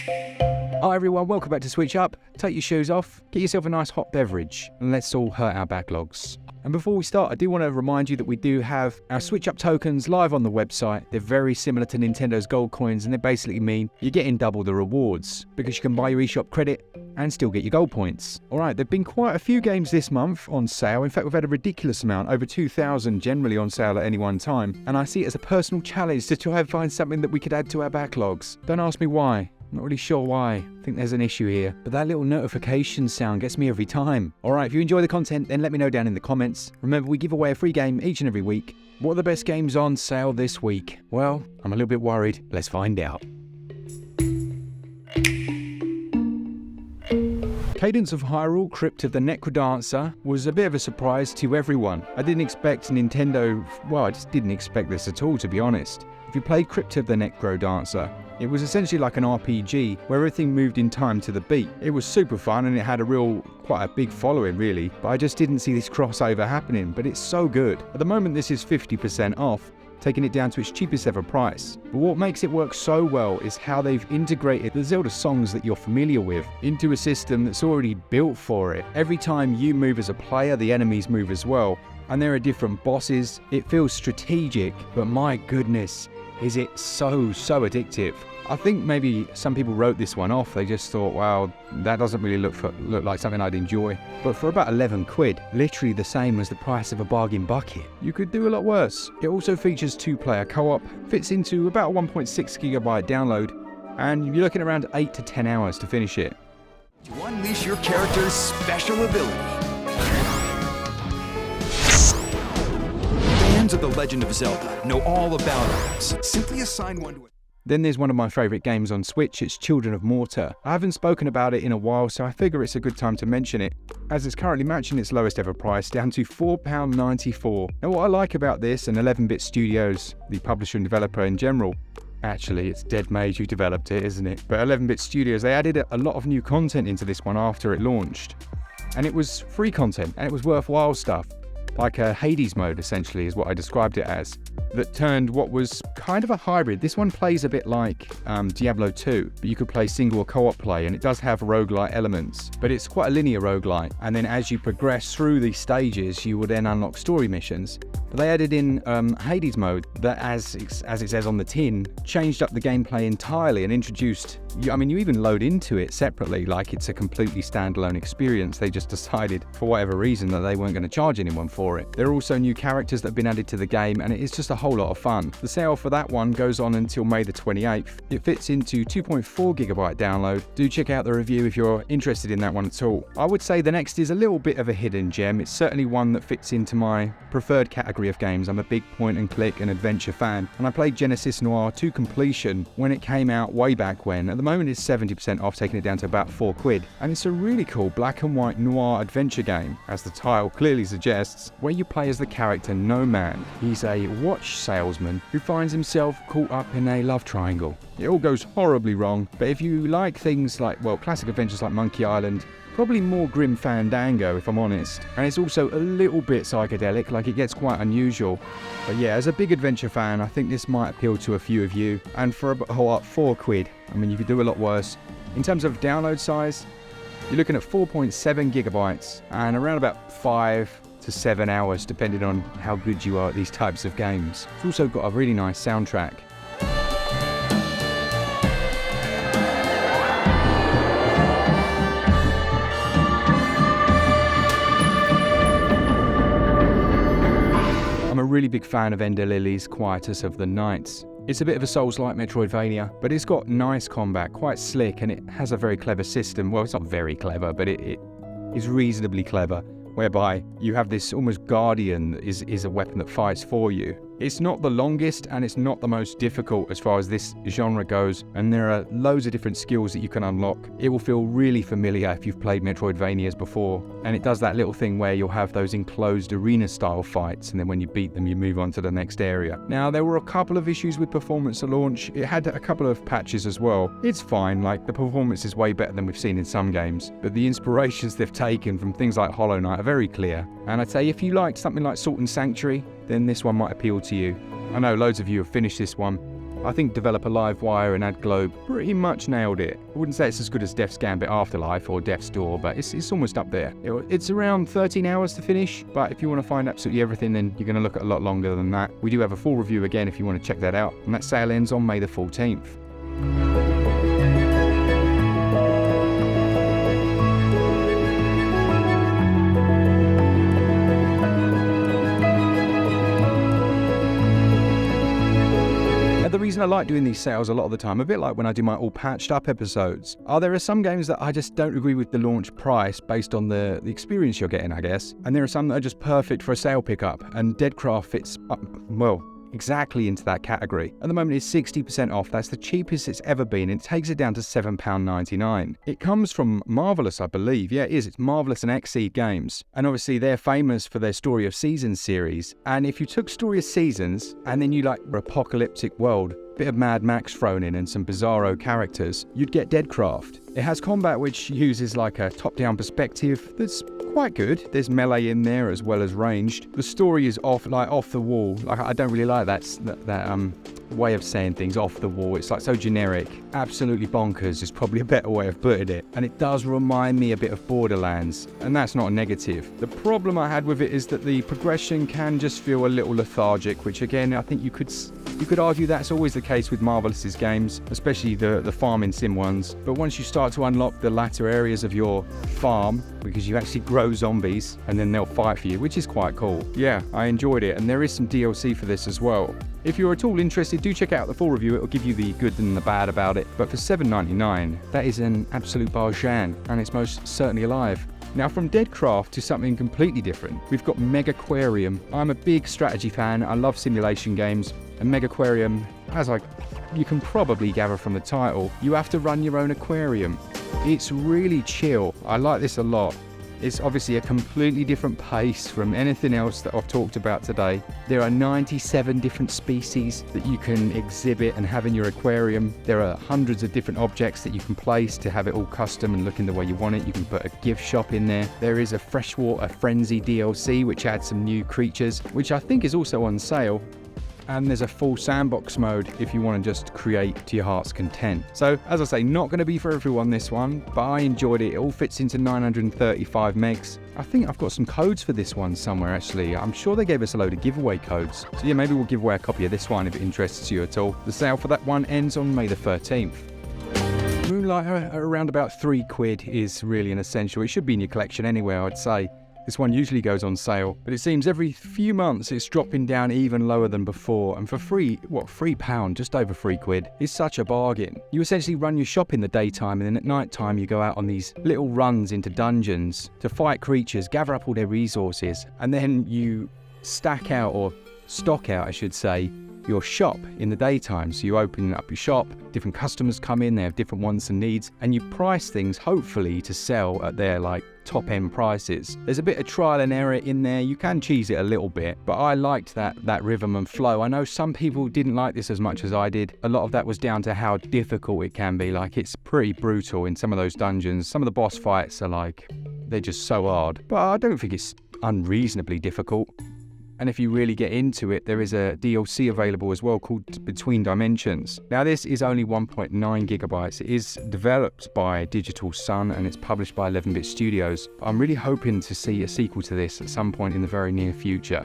Hi everyone, welcome back to Switch Up. Take your shoes off, get yourself a nice hot beverage, and let's all hurt our backlogs. And before we start, I do want to remind you that we do have our SwitchUp tokens live on the website. They're very similar to Nintendo's gold coins, and they basically mean you're getting double the rewards because you can buy your eShop credit and still get your gold points. Alright, there have been quite a few games this month on sale. In fact, we've had a ridiculous amount, over 2,000 generally on sale at any one time. And I see it as a personal challenge to try and find something that we could add to our backlogs. Don't ask me why. I'm not really sure why. I think there's an issue here. But that little notification sound gets me every time. Alright, if you enjoy the content, then let me know down in the comments. Remember, we give away a free game each and every week. What are the best games on sale this week? Well, I'm a little bit worried. Let's find out. Cadence of Hyrule, Crypt of the Necrodancer was a bit of a surprise to everyone. I didn't expect Nintendo, well, I just didn't expect this at all, to be honest. If you played Crypt of the Necrodancer, it was essentially like an RPG where everything moved in time to the beat. It was super fun and it had quite a big following really, but I just didn't see this crossover happening, but it's so good. At the moment this is 50% off, taking it down to its cheapest ever price. But what makes it work so well is how they've integrated the Zelda songs that you're familiar with into a system that's already built for it. Every time you move as a player, the enemies move as well, and there are different bosses. It feels strategic, but my goodness, is it so addictive. I think maybe some people wrote this one off. They just thought, wow, that doesn't really look like something I'd enjoy. But for about 11 quid, literally the same as the price of a bargain bucket, you could do a lot worse. It also features 2-player co-op, fits into about a 1.6GB download, and you're looking around 8 to 10 hours to finish it. To unleash your character's special ability. Fans of The Legend of Zelda know all about ENIX. Simply assign one to it. Then there's one of my favourite games on Switch, it's Children of Morta. I haven't spoken about it in a while, so I figure it's a good time to mention it, as it's currently matching its lowest ever price, down to £4.94. Now what I like about this, and 11-Bit Studios, the publisher and developer in general, actually it's Dead Mage who developed it, isn't it? But 11-Bit Studios, they added a lot of new content into this one after it launched. And it was free content, and it was worthwhile stuff. Like a Hades mode, essentially, is what I described it as, that turned what was kind of a hybrid. This one plays a bit like Diablo 2, but you could play single or co-op play, and it does have roguelite elements, but it's quite a linear roguelite. And then as you progress through these stages, you will then unlock story missions. But they added in Hades mode that, as it says on the tin, changed up the gameplay entirely and introduced, you even load into it separately, like it's a completely standalone experience. They just decided, for whatever reason, that they weren't going to charge anyone for it. There are also new characters that have been added to the game, and it is just a whole lot of fun. The sale for that one goes on until May the 28th. It fits into 2.4GB download. Do check out the review if you're interested in that one at all. I would say the next is a little bit of a hidden gem. It's certainly one that fits into my preferred category of games. I'm a big point and click and adventure fan, and I played Genesis Noir to completion when it came out way back when. At the moment it's 70% off, taking it down to about 4 quid. And it's a really cool black and white noir adventure game, as the title clearly suggests, where you play as the character No Man. He's a watch salesman who finds himself caught up in a love triangle. It all goes horribly wrong, but if you like things like, well, classic adventures like Monkey Island, probably more Grim Fandango if I'm honest. And it's also a little bit psychedelic, like it gets quite unusual. But yeah, as a big adventure fan, I think this might appeal to a few of you. And for about 4 quid, you could do a lot worse. In terms of download size, you're looking at 4.7GB and around about 5 to 7 hours, depending on how good you are at these types of games. It's also got a really nice soundtrack. I'm a really big fan of Ender Lily's Quietus of the Nights. It's a bit of a Souls-like Metroidvania, but it's got nice combat, quite slick, and it has a very clever system. Well, it's not very clever, but it is reasonably clever, whereby you have this almost guardian that is a weapon that fights for you. It's not the longest and it's not the most difficult as far as this genre goes, and there are loads of different skills that you can unlock. It will feel really familiar if you've played Metroidvanias before, and it does that little thing where you'll have those enclosed arena style fights, and then when you beat them you move on to the next area. Now there were a couple of issues with performance at launch. It had a couple of patches as well. It's fine, like the performance is way better than we've seen in some games, but the inspirations they've taken from things like Hollow Knight are very clear. And I'd say if you liked something like Salt and Sanctuary, then this one might appeal to you. I know loads of you have finished this one, I think developer Livewire and AdGlobe pretty much nailed it. I wouldn't say it's as good as Death's Gambit Afterlife or Death's Door, but it's almost up there. It's around 13 hours to finish, but if you want to find absolutely everything, then you're going to look at a lot longer than that. We do have a full review again if you want to check that out, and that sale ends on May the 14th. The reason I like doing these sales a lot of the time, a bit like when I do my all patched up episodes, there are some games that I just don't agree with the launch price based on the experience you're getting, I guess. And there are some that are just perfect for a sale pickup, and Deadcraft fits, well, exactly into that category. At the moment it's 60% off. That's the cheapest it's ever been, and it takes it down to £7.99. It comes from Marvellous, I believe. Yeah, it is. It's Marvellous and Xseed Games. And obviously they're famous for their Story of Seasons series. And if you took Story of Seasons and then you like apocalyptic world, bit of Mad Max thrown in and some bizarro characters, you'd get Deadcraft. It has combat which uses like a top-down perspective that's quite good. There's melee in there as well as ranged. The story is off the wall. Like, I don't really like that way of saying things, off the wall. It's like so generic. Absolutely bonkers is probably a better way of putting it. And it does remind me a bit of Borderlands, and that's not a negative. The problem I had with it is that the progression can just feel a little lethargic, which again, I think you could argue that's always the case with Marvellous's games, especially the farming sim ones. But once you start to unlock the latter areas of your farm, because you actually grow zombies and then they'll fight for you, which is quite cool. Yeah, I enjoyed it, and there is some DLC for this as well. If you're at all interested, do check out the full review. It'll give you the good and the bad about it. But for $7.99, that is an absolute bargain, and it's most certainly alive. Now, from Deadcraft to something completely different, we've got Megaquarium. I'm a big strategy fan. I love simulation games, and Megaquarium, you can probably gather from the title, you have to run your own aquarium. It's really chill. I like this a lot. It's obviously a completely different pace from anything else that I've talked about today. There are 97 different species that you can exhibit and have in your aquarium. There are hundreds of different objects that you can place to have it all custom and looking the way you want it. You can put a gift shop in there. There is a Freshwater Frenzy DLC, which adds some new creatures, which I think is also on sale. And there's a full sandbox mode if you want to just create to your heart's content. So, as I say, not going to be for everyone this one, but I enjoyed it. It all fits into 935 megs. I think I've got some codes for this one somewhere, actually. I'm sure they gave us a load of giveaway codes. So yeah, maybe we'll give away a copy of this one if it interests you at all. The sale for that one ends on May the 13th. Moonlighter at around about £3 is really an essential. It should be in your collection anyway, I'd say. This one usually goes on sale, but it seems every few months it's dropping down even lower than before, and for £3, just over £3, is such a bargain. You essentially run your shop in the daytime, and then at night time you go out on these little runs into dungeons to fight creatures, gather up all their resources, and then you stock out, I should say, your shop in the daytime. So you open up your shop, different customers come in, they have different wants and needs, and you price things hopefully to sell at their top end prices. There's a bit of trial and error in there. You can cheese it a little bit, but I liked that rhythm and flow. I know some people didn't like this as much as I did. A lot of that was down to how difficult it can be. It's pretty brutal in some of those dungeons. Some of the boss fights are they're just so hard, but I don't think it's unreasonably difficult. And if you really get into it, there is a DLC available as well called Between Dimensions. Now, this is only 1.9 gigabytes. It is developed by Digital Sun and it's published by 11-Bit Studios. I'm really hoping to see a sequel to this at some point in the very near future.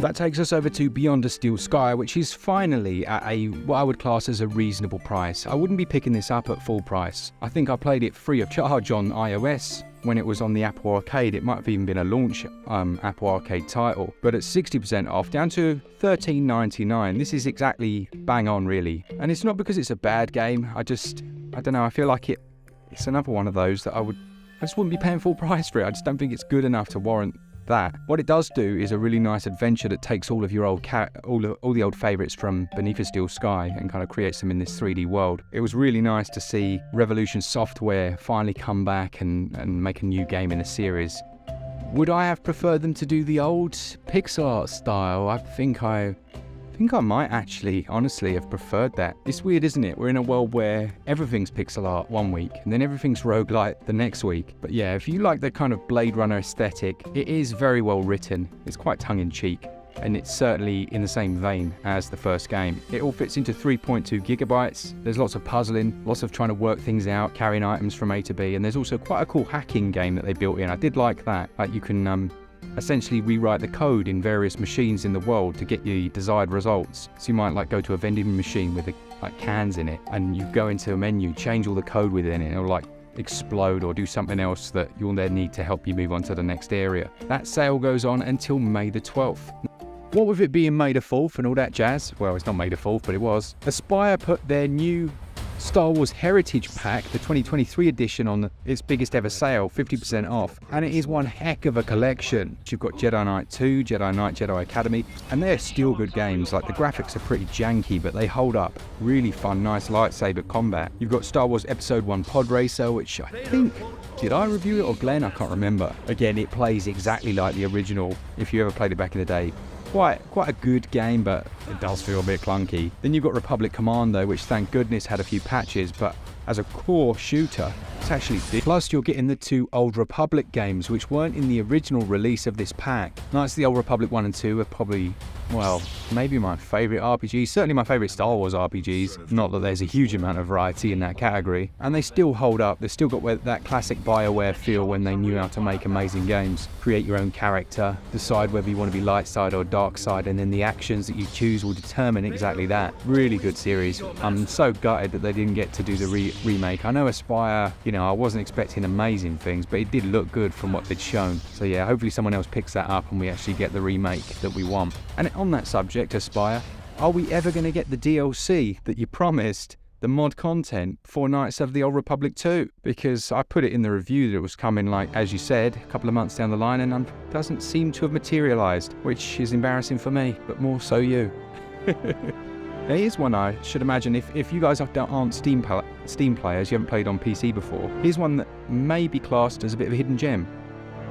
That takes us over to Beyond a Steel Sky, which is finally at what I would class as a reasonable price. I wouldn't be picking this up at full price. I think I played it free of charge on iOS when it was on the Apple Arcade. It might have even been a launch Apple Arcade title, but at 60% off, down to $13.99. This is exactly bang on, really. And it's not because it's a bad game. I don't know, I feel like it's another one of those that I just wouldn't be paying full price for it. I just don't think it's good enough to warrant that. What it does do is a really nice adventure that takes all of your all the old favourites from Beneath a Steel Sky and kind of creates them in this 3D world. It was really nice to see Revolution Software finally come back and make a new game in the series. Would I have preferred them to do the old pixel art style? I think I might actually, honestly, have preferred that. It's weird, isn't it? We're in a world where everything's pixel art one week, and then everything's roguelite the next week. But yeah, if you like the kind of Blade Runner aesthetic, it is very well written. It's quite tongue-in-cheek. and it's certainly in the same vein as the first game. It all fits into 3.2 gigabytes. There's lots of puzzling, lots of trying to work things out, carrying items from A to B, and there's also quite a cool hacking game that they built in. I did like that. Like you can essentially rewrite the code in various machines in the world to get the desired results. So you might like go to a vending machine with like cans in it, and you go into a menu, change all the code within it, and it'll like explode or do something else that you'll then need to help you move on to the next area. That sale goes on until May the 12th. What with it being May the 4th and all that jazz, well, it's not May the 4th, but it was, Aspyr put their new Star Wars Heritage Pack, the 2023 edition, on its biggest ever sale, 50% off, and it is one heck of a collection. You've got Jedi Knight 2, Jedi Knight, Jedi Academy, and they're still good games. Like the graphics are pretty janky, but they hold up. Really fun, nice lightsaber combat. You've got Star Wars Episode 1 Pod Racer, which I think, did I review it or Glen? I can't remember. Again, it plays exactly like the original, if you ever played it back in the day. Quite a good game, but it does feel a bit clunky. Then you've got Republic Commando, which thank goodness had a few patches, but as a core shooter, it's actually big. Plus you're getting the 2 Old Republic games, which weren't in the original release of this pack. Knights of the Old Republic 1 and 2 are probably, well, maybe my favourite RPGs, certainly my favourite Star Wars RPGs. Not that there's a huge amount of variety in that category. And they still hold up. They've still got that classic BioWare feel when they knew how to make amazing games. Create your own character, decide whether you want to be light side or dark side, and then the actions that you choose will determine exactly that. Really good series. I'm so gutted that they didn't get to do the remake. I know Aspyr, you know, I wasn't expecting amazing things, but it did look good from what they'd shown. So yeah, hopefully someone else picks that up and we actually get the remake that we want. And on that subject, Aspyr, are we ever going to get the DLC that you promised, the mod content for Knights of the Old Republic 2? Because I put it in the review that it was coming, like, as you said, a couple of months down the line, and doesn't seem to have materialised, which is embarrassing for me, but more so you. There is one I should imagine, if you guys aren't Steam players, you haven't played on PC before, here's one that may be classed as a bit of a hidden gem,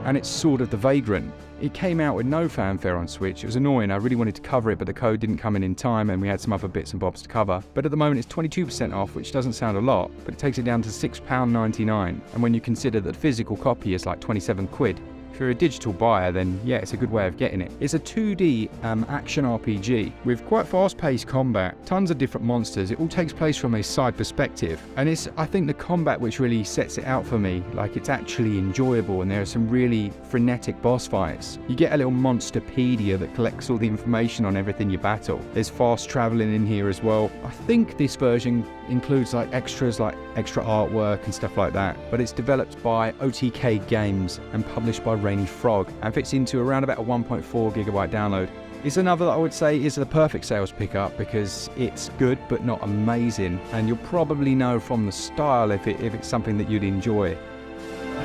and it's Sword of the Vagrant. It came out with no fanfare on Switch. It was annoying. I really wanted to cover it, but the code didn't come in time, and we had some other bits and bobs to cover. But at the moment, it's 22% off, which doesn't sound a lot, but it takes it down to £6.99. And when you consider that the physical copy is like 27 quid, if you're a digital buyer, then yeah, it's a good way of getting it. It's a 2D action RPG with quite fast-paced combat, tons of different monsters. It all takes place from a side perspective, and it's, I think, the combat which really sets it out for me. Like, it's actually enjoyable, and there are some really frenetic boss fights. You get a little monsterpedia that collects all the information on everything you battle. There's fast traveling in here as well. I think this version includes like extras, like extra artwork and stuff like that, but it's developed by OTK Games and published by Rainy Frog, and fits into around about a 1.4 gigabyte download. It's another that I would say is the perfect sales pickup because it's good but not amazing, and you'll probably know from the style if it's something that you'd enjoy.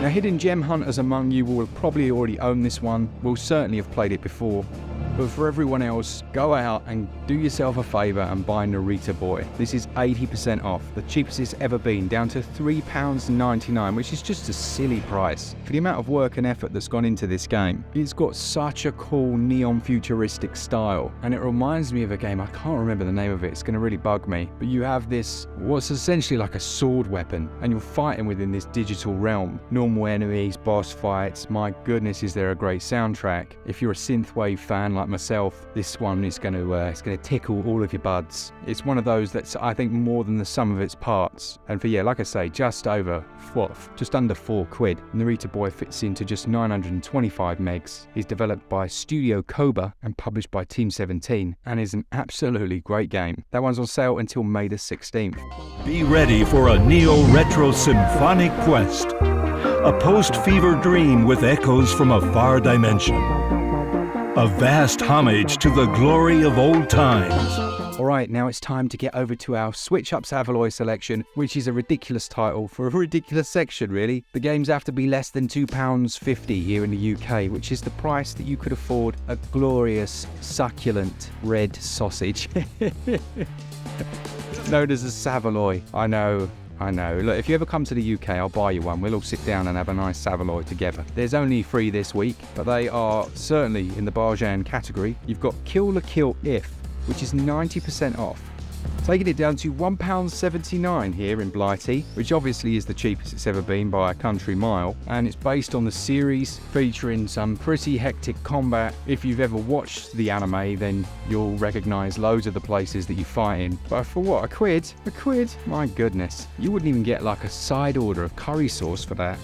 Now, hidden gem hunters among you will probably already own this one, will certainly have played it before. But for everyone else, go out and do yourself a favour and buy Narita Boy. This is 80% off, the cheapest it's ever been, down to £3.99, which is just a silly price. For the amount of work and effort that's gone into this game, it's got such a cool neon futuristic style, and it reminds me of a game, I can't remember the name of it, it's going to really bug me, but you have this, what's essentially like a sword weapon, and you're fighting within this digital realm. Normal enemies, boss fights, my goodness is there a great soundtrack. If you're a synthwave fan like myself, this one is going to tickle all of your buds. It's one of those that's, I think, more than the sum of its parts. And for, yeah, like I say, just under 4 quid. Narita Boy fits into just 925 megs. He's developed by Studio Koba and published by Team 17, and is an absolutely great game. That one's on sale until May the 16th. Be ready for a neo-retro symphonic quest. A post-fever dream with echoes from a far dimension. A vast homage to the glory of old times. Alright, now it's time to get over to our SwitchUp Savaloys selection, which is a ridiculous title for a ridiculous section, really. The games have to be less than £2.50 here in the UK, which is the price that you could afford a glorious, succulent red sausage. Known as a Savaloy. I know. Look, if you ever come to the UK, I'll buy you one. We'll all sit down and have a nice Savaloy together. There's only 3 this week, but they are certainly in the Barjan category. You've got Kill la Kill If, which is 90% off. taking it down to £1.79 here in Blighty, which obviously is the cheapest it's ever been by a country mile, and it's based on the series featuring some pretty hectic combat. If you've ever watched the anime, then you'll recognise loads of the places that you fight in. But for what, a quid? A quid? My goodness. You wouldn't even get like a side order of curry sauce for that.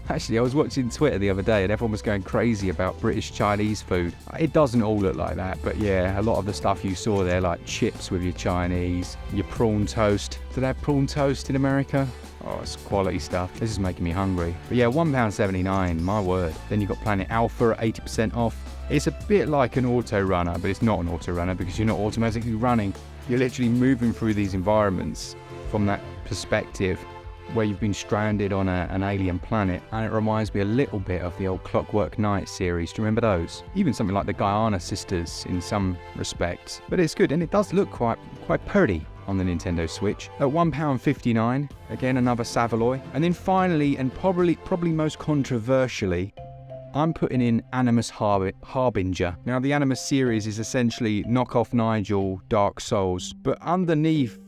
Actually, I was watching Twitter the other day and everyone was going crazy about British Chinese food. It doesn't all look like that, but yeah, a lot of the stuff you saw there, like chips with your Chinese, your prawn toast. Do they have prawn toast in America? Oh, it's quality stuff. This is making me hungry. But yeah, £1.79, my word. Then you've got Planet Alpha at 80% off. It's a bit like an auto runner, but it's not an auto runner because you're not automatically running. You're literally moving through these environments from that perspective where you've been stranded on an alien planet, and it reminds me a little bit of the old Clockwork Knight series. Do you remember those? Even something like the Guyana Sisters in some respects. But it's good, and it does look quite pretty on the Nintendo Switch. At £1.59, again another Savaloy. And then finally, and probably most controversially, I'm putting in Animus Harbinger. Now the Animus series is essentially knockoff Nigel, Dark Souls, but underneath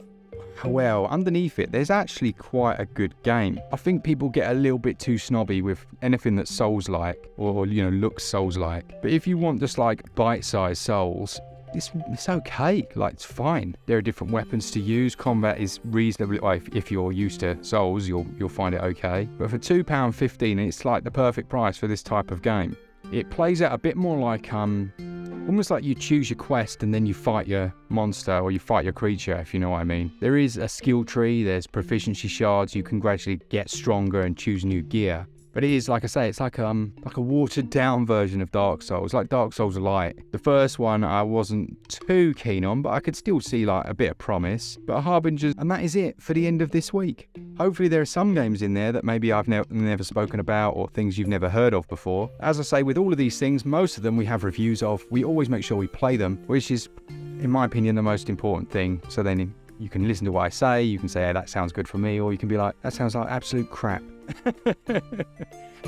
it, there's actually quite a good game. I think people get a little bit too snobby with anything that's Souls-like or, looks Souls-like. But if you want just like bite-sized Souls, it's okay. Like, it's fine. There are different weapons to use. Combat is reasonably, well, if you're used to Souls, you'll find it okay. But for £2.15, it's like the perfect price for this type of game. It plays out a bit more like almost like you choose your quest and then you fight your monster or you fight your creature, if you know what I mean. There is a skill tree, there's proficiency shards, you can gradually get stronger and choose new gear. But it is, like I say, it's like a watered down version of Dark Souls, like Dark Souls Light. The first one I wasn't too keen on, but I could still see like a bit of promise. But Harbingers, and that is it for the end of this week. Hopefully there are some games in there that maybe I've never spoken about or things you've never heard of before. As I say, with all of these things, most of them we have reviews of. We always make sure we play them, which is, in my opinion, the most important thing. So then you can listen to what I say, you can say, hey, that sounds good for me, or you can be like, that sounds like absolute crap.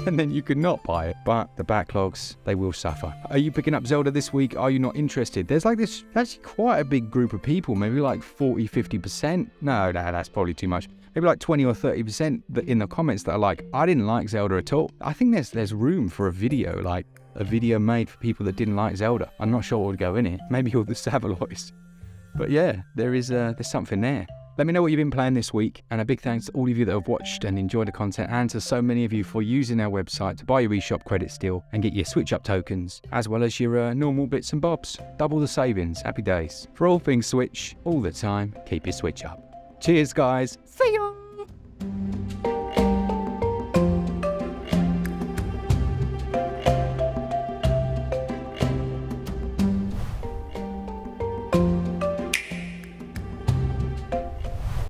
And then you could not buy it, but the backlogs, they will suffer. Are you picking up Zelda this week? Are you not interested? There's like this, actually quite a big group of people, maybe like 40-50%. No, that's probably too much. Maybe like 20 or 30% in the comments that are like, I didn't like Zelda at all. I think there's room for a video, like a video made for people that didn't like Zelda. I'm not sure what would go in it. Maybe all the Savaloys. But yeah, there's something there. Let me know what you've been playing this week, and a big thanks to all of you that have watched and enjoyed the content, and to so many of you for using our website to buy your eShop credit still and get your SwitchUp tokens, as well as your normal bits and bobs. Double the savings. Happy days. For all things Switch, all the time, keep your Switch up. Cheers, guys. See ya!